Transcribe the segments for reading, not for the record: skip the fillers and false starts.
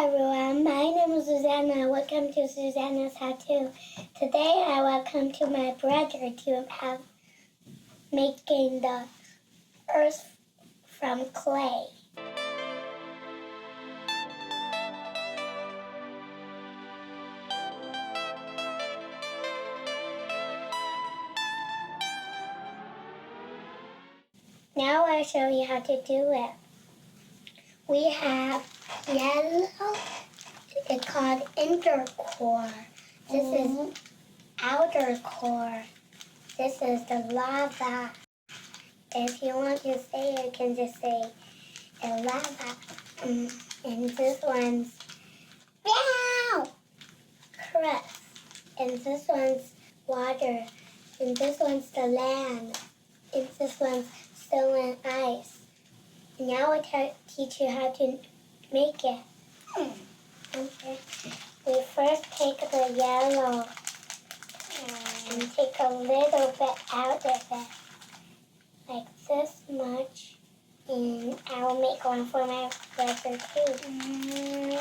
everyone, my name is Susanna. Welcome to Susanna's How To. Today I welcome to my brother to have making the earth from clay. Now I'll show you how to do it. We have yellow, it's called inner core. This is outer core. This is the lava. If you want to say it, you can just say lava. And this one's crust. And this one's water. And this one's the land. And this one's stone and ice. Now I'll teach you how to make it. Okay. We first take the yellow and take a little bit out of it, like this much. And I'll make one for my brother too.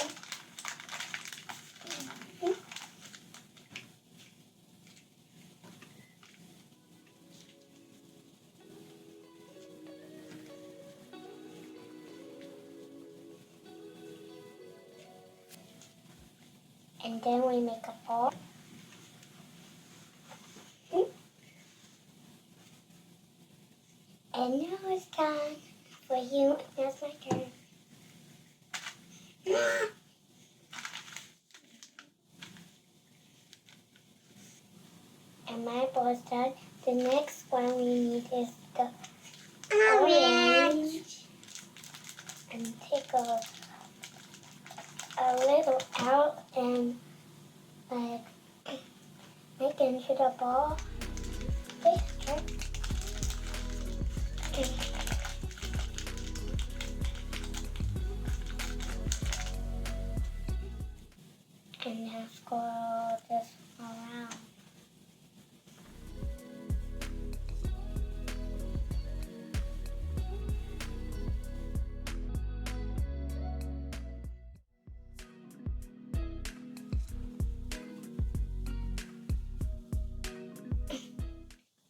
And then we make a ball. And now it's time for you. Now it's my turn. And my ball's done. The next one we need is the orange. And take a little out and like make it into the ball. Wait, turn. Okay. And now scroll this around.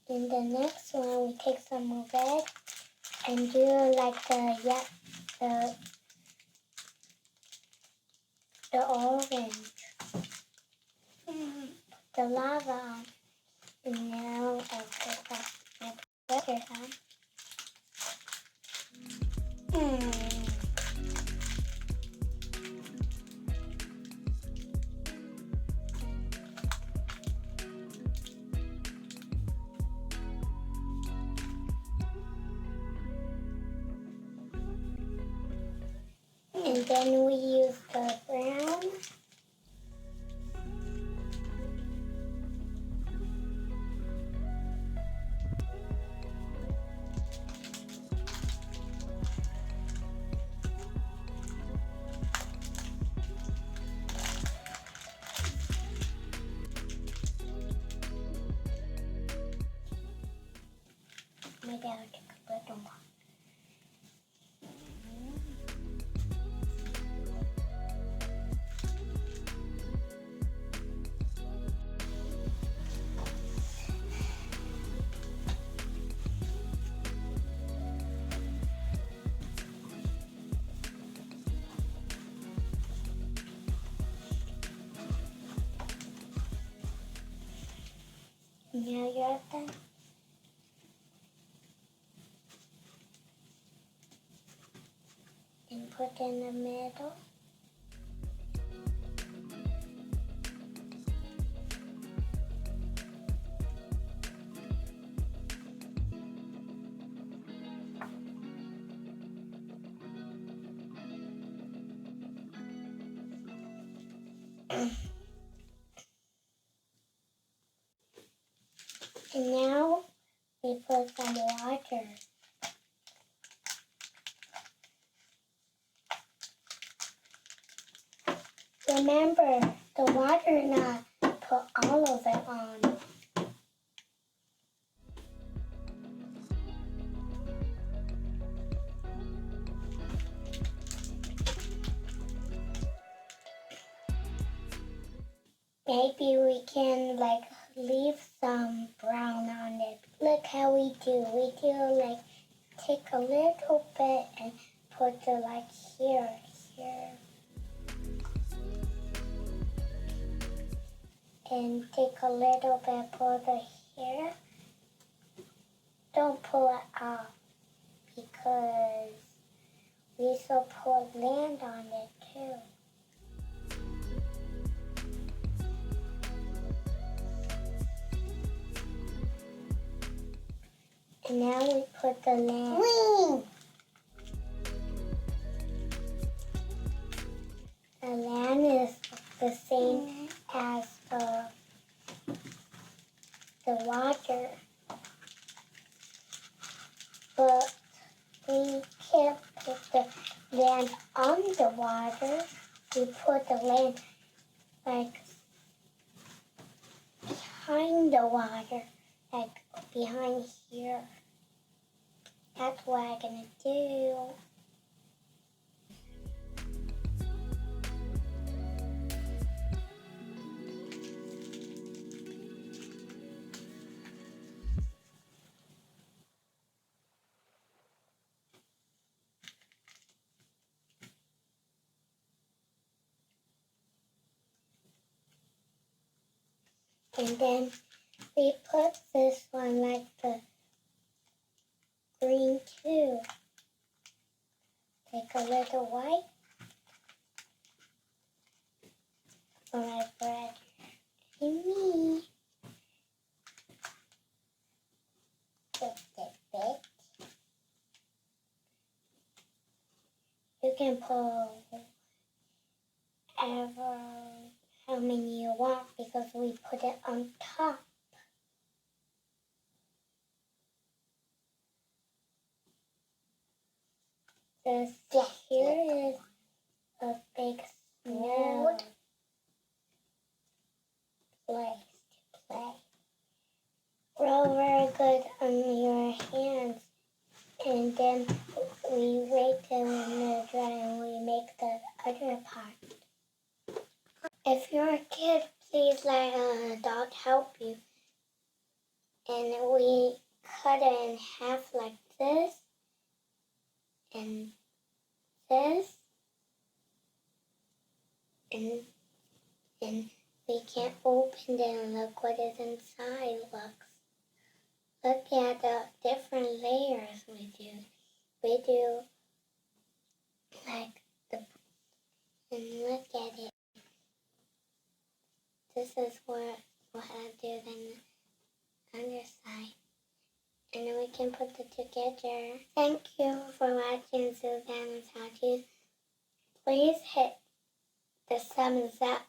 In the next one, we take some red and do like the orange, the lava on. And now I'll put my butter on. And then we use the brown. Maybe I'll take a little more. Now you're done. And put in the middle. And now we put some water. Remember, the water not put all of it on. Maybe we can leave some brown on it. Look how we do. We do take a little bit and put it here. And take a little bit, put it here. Don't pull it off because we still put land on it too. And now we put the land. Wing! The land is the same as the water. But we can't put the land on the water. We put the land behind the water, behind here. That's what I'm gonna do. And then we put this one the green too. Take a little white for my bread and me. Just a bit. You can put ever how many you want because we put it on top. This here is a big smooth place to play. Roll very good on your hands, and then we wait them when they're dry and we make the other part. If you're a kid, please let an adult help you. And we cut it in half like this and this. And we can open it and look what is inside looks. Look at the different layers we do. We do and look at it. This is what I do on the underside. And then we can put it together. Thank you for watching Susanna's How To. Please hit the thumbs up